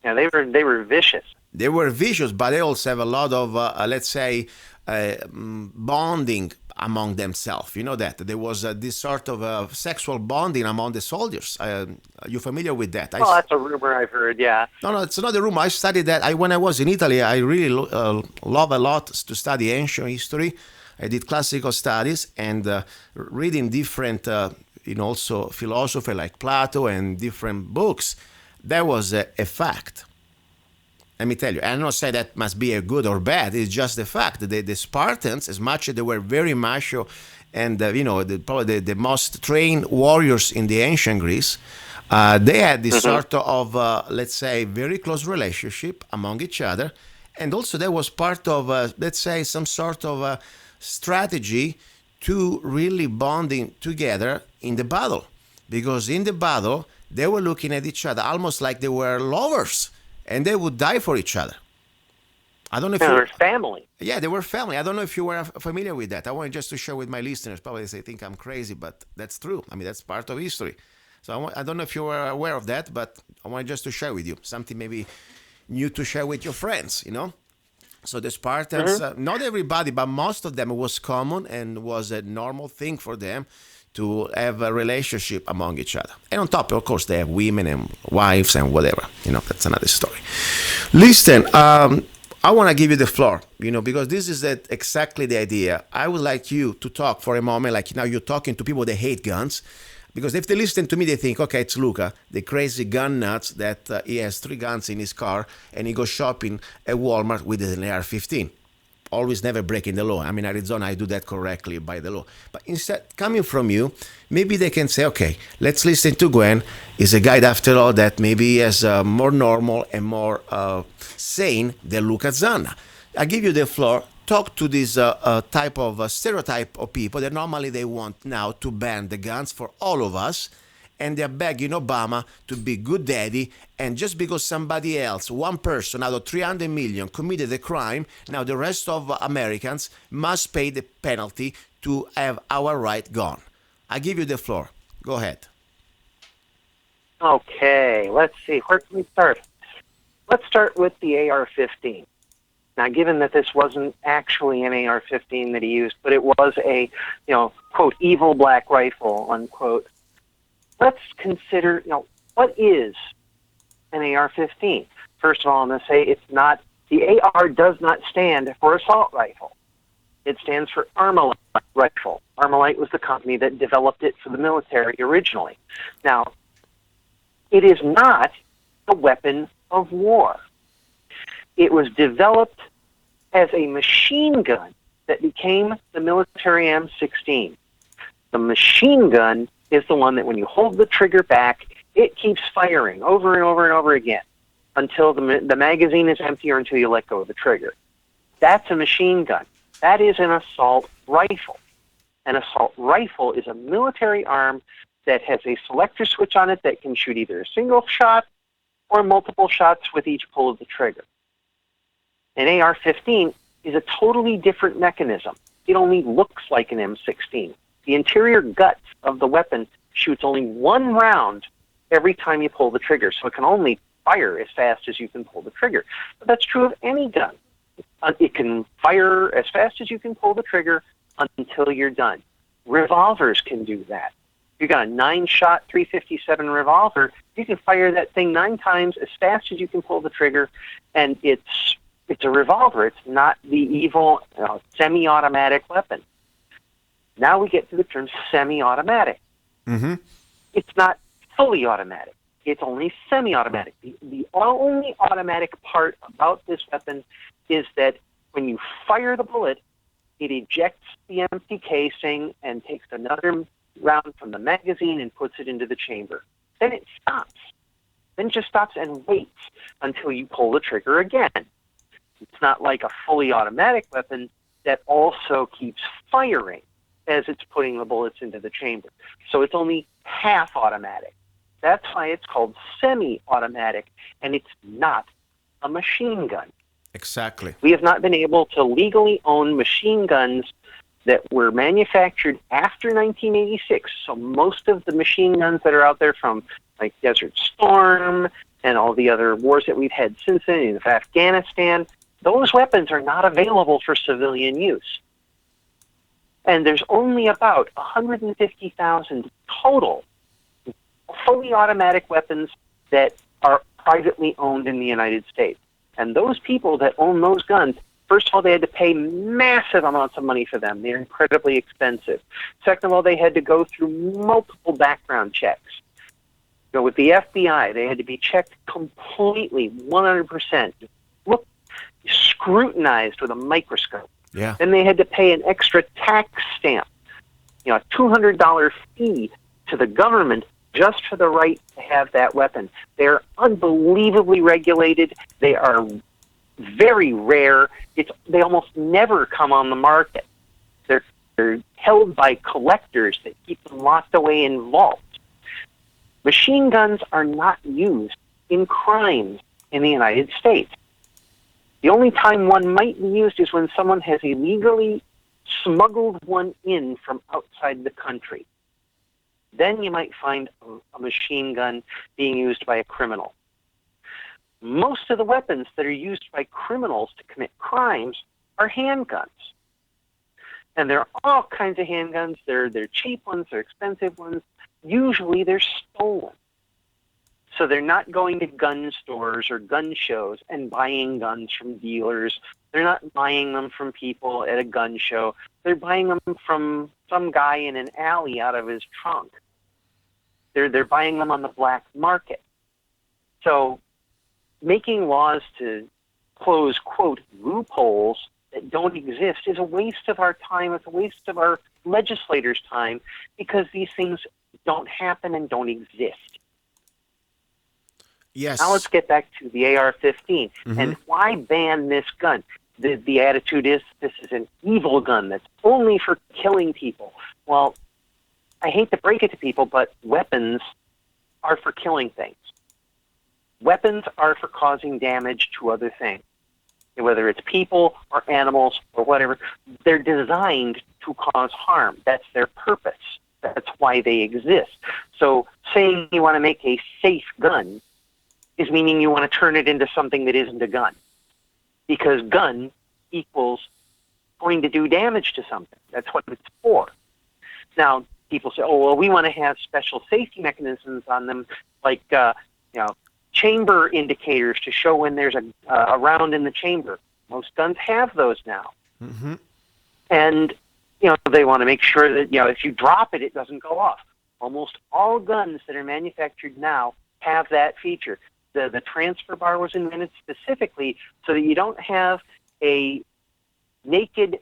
[SPEAKER 2] Yeah, they were vicious.
[SPEAKER 1] They were vicious, but they also have a lot of, let's say, bonding among themselves. You know that there was this sort of sexual bonding among the soldiers. Are you familiar with that?
[SPEAKER 2] Oh, that's a rumor I've heard. Yeah.
[SPEAKER 1] No, it's not a rumor. I studied that. When I was in Italy, I really love a lot to study ancient history. I did classical studies and reading different, also philosophy like Plato and different books. That was a fact. Let me tell you, I'm not saying that must be a good or bad. It's just the fact that the Spartans, as much as they were very macho and, probably the most trained warriors in the ancient Greece, they had this sort of, let's say, very close relationship among each other. And also there was part of, let's say, some sort of strategy to really bonding together in the battle. Because in the battle, they were looking at each other almost like they were lovers. And they would die for each other. I don't know if
[SPEAKER 2] they were family.
[SPEAKER 1] Yeah, they were family. I don't know if you were familiar with that. I wanted just to share with my listeners. Probably they think I'm crazy, but that's true. I mean, that's part of history. So I don't know if you were aware of that, but I wanted just to share with you something maybe new to share with your friends, So the Spartans, not everybody, but most of them, it was common and was a normal thing for them to have a relationship among each other. And on top, of course, they have women and wives and whatever. That's another story. Listen, I want to give you the floor, because this is exactly the idea. I would like you to talk for a moment, like now you're talking to people that hate guns. Because if they listen to me, they think, okay, it's Luca, the crazy gun nuts that he has 3 guns in his car and he goes shopping at Walmart with an AR-15. Always never breaking the law. I mean, Arizona, I do that correctly by the law. But instead, coming from you, maybe they can say, okay, let's listen to Gwen. He's a guy, after all, that maybe is more normal and more sane than Luca Zanna. I give you the floor. talk to this type of stereotype of people that normally they want now to ban the guns for all of us, and they're begging Obama to be good daddy, and just because somebody else, one person out of 300 million committed a crime, now the rest of Americans must pay the penalty to have our right gone. I give you the floor. Go ahead.
[SPEAKER 2] Okay, let's see. Where can we start? Let's start with the AR-15. Now, given that this wasn't actually an AR-15 that he used, but it was a, quote, evil black rifle, unquote, let's consider, what is an AR-15? First of all, I'm going to say it's not, the AR does not stand for assault rifle. It stands for Armalite rifle. Armalite was the company that developed it for the military originally. Now, it is not a weapon of war. It was developed as a machine gun that became the military M16. The machine gun is the one that when you hold the trigger back, it keeps firing over and over and over again until the magazine is empty or until you let go of the trigger. That's a machine gun. That is an assault rifle. An assault rifle is a military arm that has a selector switch on it that can shoot either a single shot or multiple shots with each pull of the trigger. An AR-15 is a totally different mechanism. It only looks like an M16. The interior guts of the weapon shoots only one round every time you pull the trigger, so it can only fire as fast as you can pull the trigger. But that's true of any gun. It can fire as fast as you can pull the trigger until you're done. Revolvers can do that. You got a 9-shot 357 revolver, you can fire that thing 9 times as fast as you can pull the trigger, and it's a revolver. It's not the evil semi-automatic weapon. Now we get to the term semi-automatic. Mm-hmm. It's not fully automatic. It's only semi-automatic. The only automatic part about this weapon is that when you fire the bullet, it ejects the empty casing and takes another round from the magazine and puts it into the chamber. Then it stops. Then it just stops and waits until you pull the trigger again. It's not like a fully automatic weapon that also keeps firing as it's putting the bullets into the chamber. So it's only half automatic. That's why it's called semi-automatic, and it's not a machine gun.
[SPEAKER 1] Exactly.
[SPEAKER 2] We have not been able to legally own machine guns that were manufactured after 1986. So most of the machine guns that are out there from like Desert Storm and all the other wars that we've had since then in Afghanistan, those weapons are not available for civilian use. And there's only about 150,000 total fully automatic weapons that are privately owned in the United States. And those people that own those guns, first of all, they had to pay massive amounts of money for them. They're incredibly expensive. Second of all, they had to go through multiple background checks. With the FBI, they had to be checked completely, 100%, scrutinized with a microscope.
[SPEAKER 1] Yeah.
[SPEAKER 2] Then they had to pay an extra tax stamp, a $200 fee to the government just for the right to have that weapon. They're unbelievably regulated. They are very rare. They almost never come on the market. They're held by collectors that keep them locked away in vaults. Machine guns are not used in crimes in the United States. The only time one might be used is when someone has illegally smuggled one in from outside the country. Then you might find a machine gun being used by a criminal. Most of the weapons that are used by criminals to commit crimes are handguns. And there are all kinds of handguns. They're cheap ones, they're expensive ones. Usually they're stolen. So they're not going to gun stores or gun shows and buying guns from dealers. They're not buying them from people at a gun show. They're buying them from some guy in an alley out of his trunk. They're buying them on the black market. So making laws to close, quote, loopholes that don't exist is a waste of our time. It's a waste of our legislators' time because these things don't happen and don't exist.
[SPEAKER 1] Yes.
[SPEAKER 2] Now let's get back to the AR-15 and why ban this gun. the attitude is this is an evil gun that's only for killing people. Well, I hate to break it to people, but weapons are for killing things. Weapons are for causing damage to other things, whether it's people or animals or whatever. They're designed to cause harm. That's their purpose. That's why they exist. So saying you want to make a safe gun is meaning you want to turn it into something that isn't a gun. Because gun equals going to do damage to something. That's what it's for. Now, people say, oh, well, we want to have special safety mechanisms on them, like, chamber indicators to show when there's a round in the chamber. Most guns have those now.
[SPEAKER 1] Mm-hmm.
[SPEAKER 2] And, they want to make sure that, if you drop it, it doesn't go off. Almost all guns that are manufactured now have that feature. The transfer bar was invented specifically so that you don't have a naked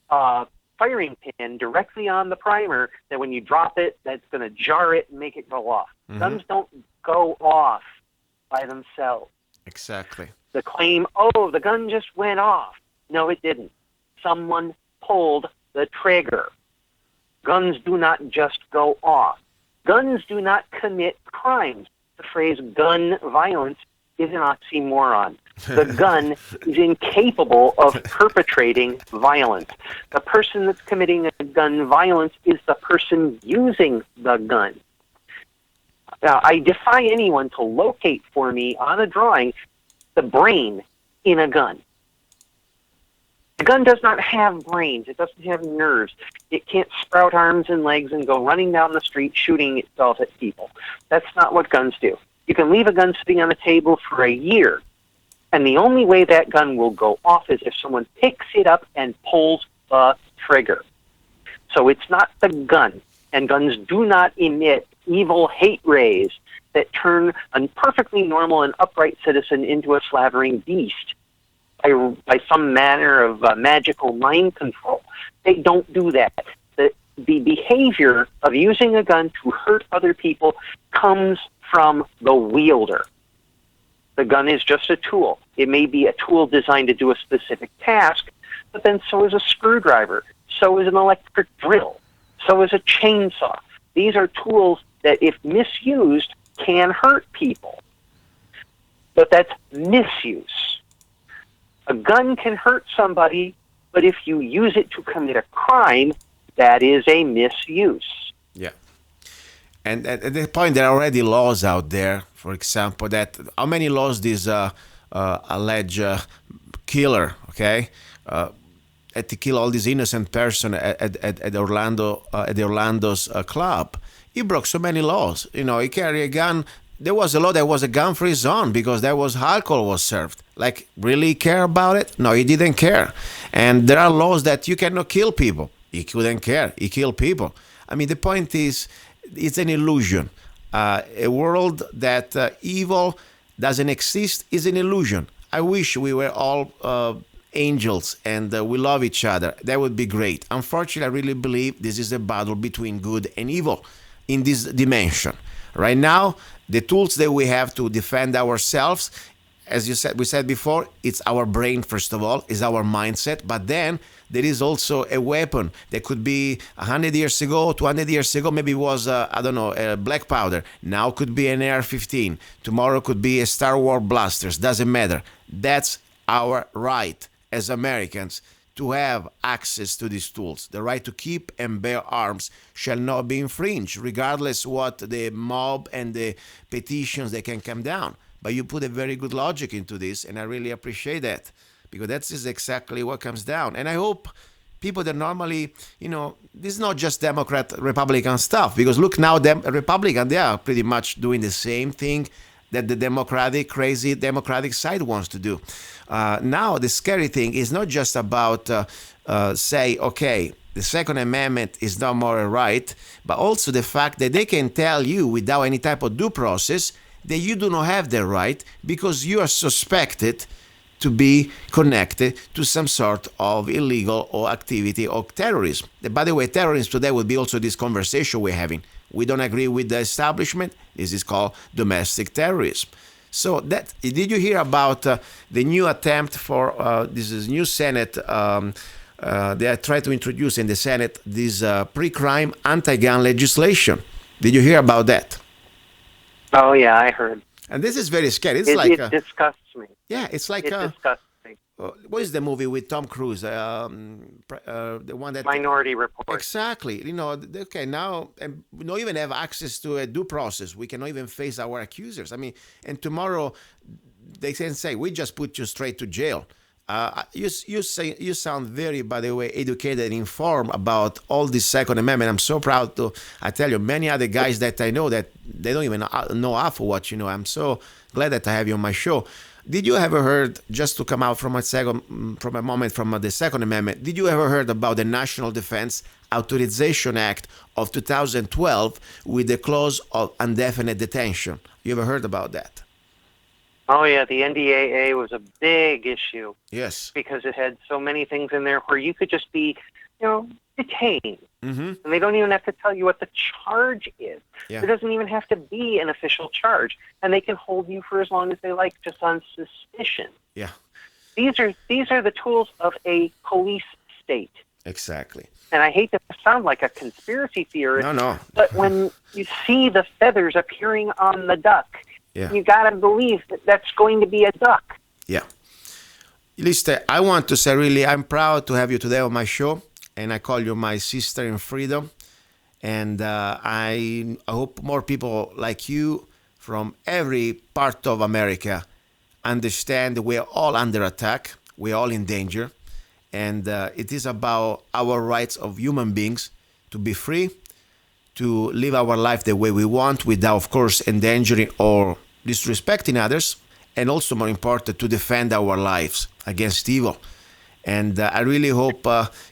[SPEAKER 2] firing pin directly on the primer that when you drop it, that's going to jar it and make it go off. Mm-hmm. Guns don't go off by themselves.
[SPEAKER 1] Exactly.
[SPEAKER 2] The claim, oh, the gun just went off. No, it didn't. Someone pulled the trigger. Guns do not just go off. Guns do not commit crimes. The phrase gun violence is an oxymoron. The gun is incapable of perpetrating violence. The person that's committing a gun violence is the person using the gun. Now, I defy anyone to locate for me on a drawing the brain in a gun. The gun does not have brains. It doesn't have nerves. It can't sprout arms and legs and go running down the street shooting itself at people. That's not what guns do. You can leave a gun sitting on the table for a year, and the only way that gun will go off is if someone picks it up and pulls the trigger. So it's not the gun, and guns do not emit evil hate rays that turn a perfectly normal and upright citizen into a slavering beast by some manner of magical mind control. They don't do that. The behavior of using a gun to hurt other people comes from the wielder. The gun is just a tool. It may be a tool designed to do a specific task, but then so is a screwdriver, so is an electric drill, so is a chainsaw. These are tools that, if misused, can hurt people. But that's misuse. A gun can hurt somebody, but if you use it to commit a crime, that is a misuse.
[SPEAKER 1] Yeah. And at the point, there are already laws out there, for example, that how many laws this alleged killer, okay, had to kill all these innocent person at Orlando's club. He broke so many laws. He carried a gun. There was a law that was a gun-free zone because there was alcohol was served. Like, really care about it? No, he didn't care. And there are laws that you cannot kill people. He couldn't care. He killed people. I mean, the point is, it's an illusion. A world that evil doesn't exist is an illusion. I wish we were all angels and we love each other. That would be great. Unfortunately, I really believe this is a battle between good and evil in this dimension. Right now, the tools that we have to defend ourselves, as we said before, it's our brain, first of all, is our mindset. But then there is also a weapon that could be 100 years ago, 200 years ago, maybe it was, a black powder. Now could be an AR-15. Tomorrow could be a Star Wars blasters. Doesn't matter. That's our right as Americans to have access to these tools. The right to keep and bear arms shall not be infringed, regardless what the mob and the petitions that can come down. But you put a very good logic into this, and I really appreciate that, because that is exactly what comes down. And I hope people that normally, this is not just Democrat, Republican stuff, because look now, Republican, they are pretty much doing the same thing that the crazy Democratic side wants to do. Now, the scary thing is not just about say, okay, the Second Amendment is not moral right, but also the fact that they can tell you without any type of due process that you do not have the right because you are suspected to be connected to some sort of illegal or activity or terrorism. By the way, terrorism today will be also this conversation we're having. We don't agree with the establishment. This is called domestic terrorism. So that did you hear about the new attempt for this is new Senate? They are trying to introduce in the Senate this pre-crime anti-gun legislation. Did you hear about that?
[SPEAKER 2] Oh yeah, I heard.
[SPEAKER 1] And this is very scary. It's
[SPEAKER 2] It disgusts me.
[SPEAKER 1] yeah, it's like
[SPEAKER 2] It disgusts me.
[SPEAKER 1] what is the movie with Tom Cruise? The one that
[SPEAKER 2] Minority Report.
[SPEAKER 1] exactly. You know, okay, now and we don't even have access to a due process. We cannot even face our accusers. I mean, and tomorrow they can say we just put you straight to jail. You sound very, by the way, educated and informed about all this Second Amendment. I'm so proud to. I tell you, many other guys that I know that they don't even know half of what you know. I'm so glad that I have you on my show. Did you ever heard, just to come out from a moment from the Second Amendment? Did you ever heard about the National Defense Authorization Act of 2012 with the clause of indefinite detention? You ever heard about that?
[SPEAKER 2] Oh yeah, the NDAA was a big issue.
[SPEAKER 1] Yes.
[SPEAKER 2] Because it had so many things in there where you could just be, detained.
[SPEAKER 1] Mm-hmm.
[SPEAKER 2] And they don't even have to tell you what the charge is.
[SPEAKER 1] Yeah.
[SPEAKER 2] There doesn't even have to be an official charge. And they can hold you for as long as they like, just on suspicion.
[SPEAKER 1] Yeah.
[SPEAKER 2] These are the tools of a police state.
[SPEAKER 1] Exactly.
[SPEAKER 2] And I hate to sound like a conspiracy theorist,
[SPEAKER 1] No.
[SPEAKER 2] but when you see the feathers appearing on the duck,
[SPEAKER 1] yeah.
[SPEAKER 2] you got to believe that that's going to be a duck.
[SPEAKER 1] Yeah. Listen, I want to say really, I'm proud to have you today on my show, and I call you my sister in freedom. And I hope more people like you from every part of America understand that we are all under attack, we're all in danger, and it is about our rights of human beings to be free, to live our life the way we want without, of course, endangering or disrespecting others, and also more important, to defend our lives against evil. And I really hope,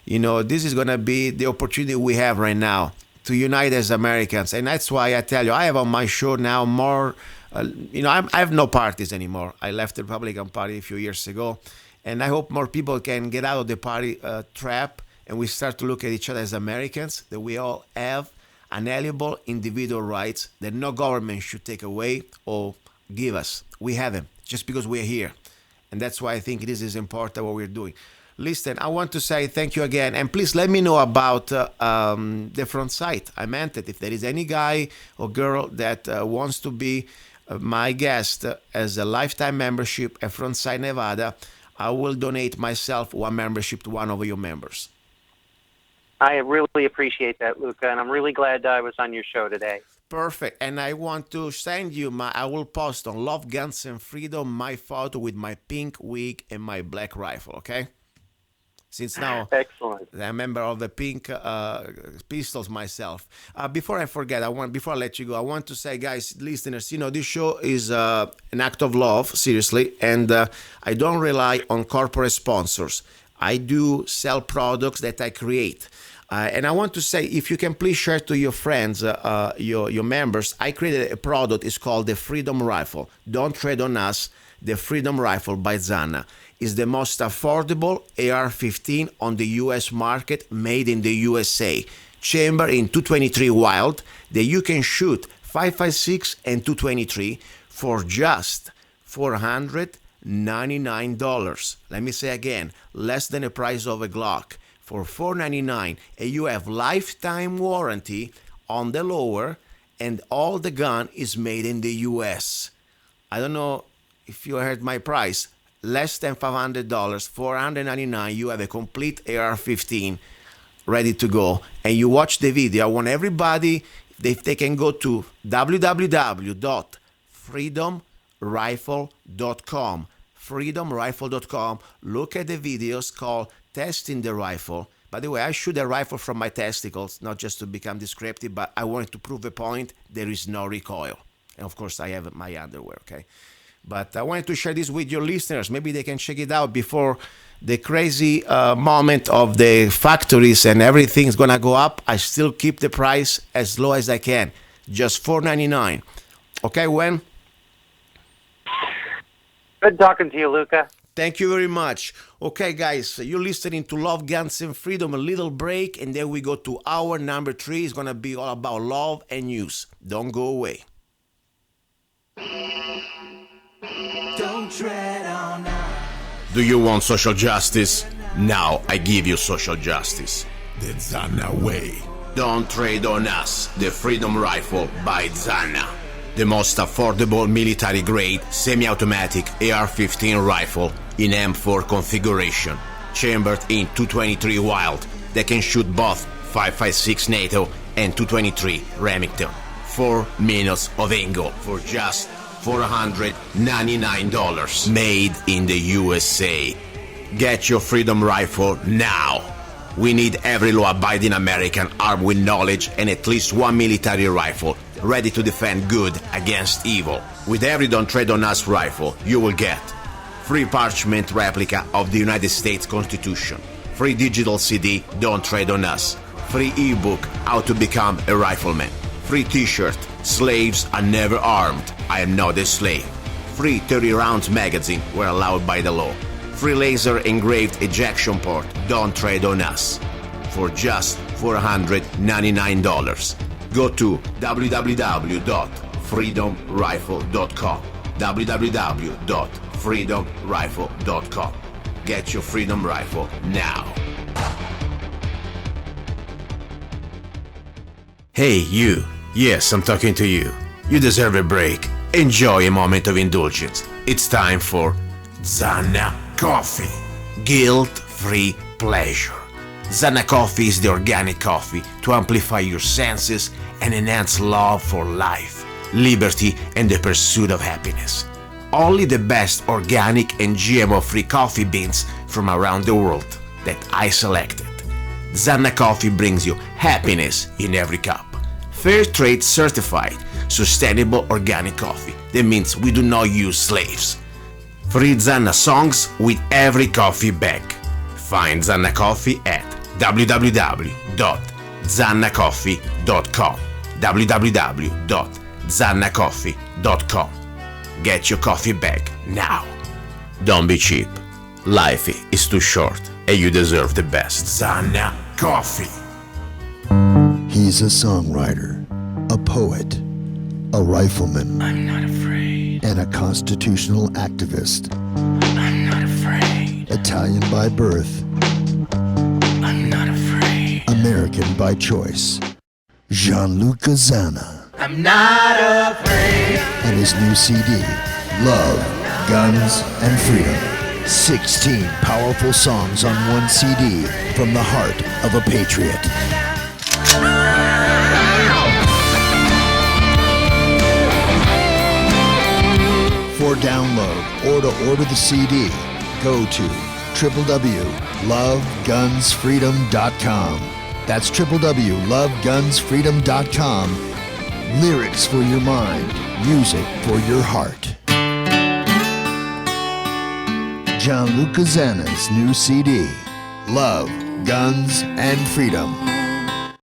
[SPEAKER 1] this is going to be the opportunity we have right now to unite as Americans. And that's why I tell you, I have on my show now more, I have no parties anymore. I left the Republican Party a few years ago. And I hope more people can get out of the party trap and we start to look at each other as Americans, that we all have unalienable individual rights that no government should take away or give us. We have them just because we're here. And that's why I think this is important what we're doing. Listen, I want to say thank you again. And please let me know about the front site. I meant it. If there is any guy or girl that wants to be my guest as a lifetime membership at Frontside Nevada, I will donate myself one membership to one of your members.
[SPEAKER 2] I really appreciate that, Luca, and I'm really glad I was on your show today.
[SPEAKER 1] Perfect. And I want to send you I will post on Love, Guns, and Freedom my photo with my pink wig and my black rifle, okay? Since now
[SPEAKER 2] Excellent.
[SPEAKER 1] I'm a member of the Pink Pistols myself. Before I forget, before I let you go, I want to say, guys, listeners, this show is an act of love, seriously, and I don't rely on corporate sponsors. I do sell products that I create. And I want to say, if you can please share to your friends, your members, I created a product. It's called the Freedom Rifle. Don't trade on us. The Freedom Rifle by Zanna is the most affordable AR-15 on the U.S. market, made in the USA. Chamber in .223 Wild that you can shoot 5.56 and .223 for just $499. Let me say again, less than the price of a Glock. For $499, and you have lifetime warranty on the lower, and all the gun is made in the U.S. I don't know if you heard my price. Less than $500, $499, you have a complete AR-15 ready to go. And you watch the video. I want everybody, if they can go to www.freedomrifle.com, freedomrifle.com, look at the videos called Testing the Rifle. By the way, I shoot a rifle from my testicles, not just to become descriptive, but I wanted to prove a point. There is no recoil. And of course, I have my underwear, okay? But I wanted to share this with your listeners. Maybe they can check it out before the crazy moment of the factories and everything is going to go up. I still keep the price as low as I can. Just $499. Okay, Gwen?
[SPEAKER 2] Good talking to you, Luca.
[SPEAKER 1] Thank you very much. Okay, guys, you're listening to Love, Guns, and Freedom. A little break, and then we go to hour number 3. It's going to be all about love and news. Don't go away. Do you want social justice? Now I give you social justice.
[SPEAKER 3] The Zanna way.
[SPEAKER 1] Don't trade on us, the Freedom Rifle by Zanna. The most affordable military-grade semi-automatic AR-15 rifle in M4 configuration, chambered in 223 Wild that can shoot both 5.56 NATO and 223 Remington. 4 minutes of angle for just $499, made in the USA. Get your Freedom Rifle now. We need every law-abiding American armed with knowledge and at least one military rifle ready to defend good against evil. With every Don't Tread on Us rifle, you will get free parchment replica of the United States Constitution, free digital CD Don't Tread on Us, free ebook How to Become a Rifleman, free t-shirt Slaves Are Never Armed, I Am Not a Slave, free 30-round magazine where allowed by the law, free laser engraved ejection port Don't Trade on Us for just $499. Go to www.freedomrifle.com, www.freedomrifle.com. Get your Freedom Rifle now. Hey you, yes, I'm talking to you. You deserve a break. Enjoy a moment of indulgence. It's time for Zanna Coffee. Guilt-free pleasure. Zanna Coffee is the organic coffee to amplify your senses and enhance love for life, liberty, and the pursuit of happiness. Only the best organic and GMO-free coffee beans from around the world that I selected. Zanna Coffee brings you happiness in every cup. Fair trade certified, sustainable organic coffee. That means we do not use slaves. Free Zanna songs with every coffee bag. Find Zanna Coffee at www.zannacoffee.com, www.zannacoffee.com. Get your coffee bag now. Don't be cheap. Life is too short and you deserve the best. Zanna Coffee.
[SPEAKER 3] He's a songwriter, a poet, a rifleman.
[SPEAKER 4] I'm not afraid.
[SPEAKER 3] And a constitutional activist.
[SPEAKER 4] I'm not afraid.
[SPEAKER 3] Italian by birth.
[SPEAKER 4] I'm not afraid.
[SPEAKER 3] American by choice. Luca Zanna.
[SPEAKER 4] I'm not afraid.
[SPEAKER 3] And his new CD, Love, Guns, and Freedom. 16 powerful songs on one CD from the heart of a patriot. For download or to order the CD, go to www.lovegunsfreedom.com. That's www.lovegunsfreedom.com. Lyrics for your mind, music for your heart. Luca Zanna's new CD, Love, Guns, and Freedom.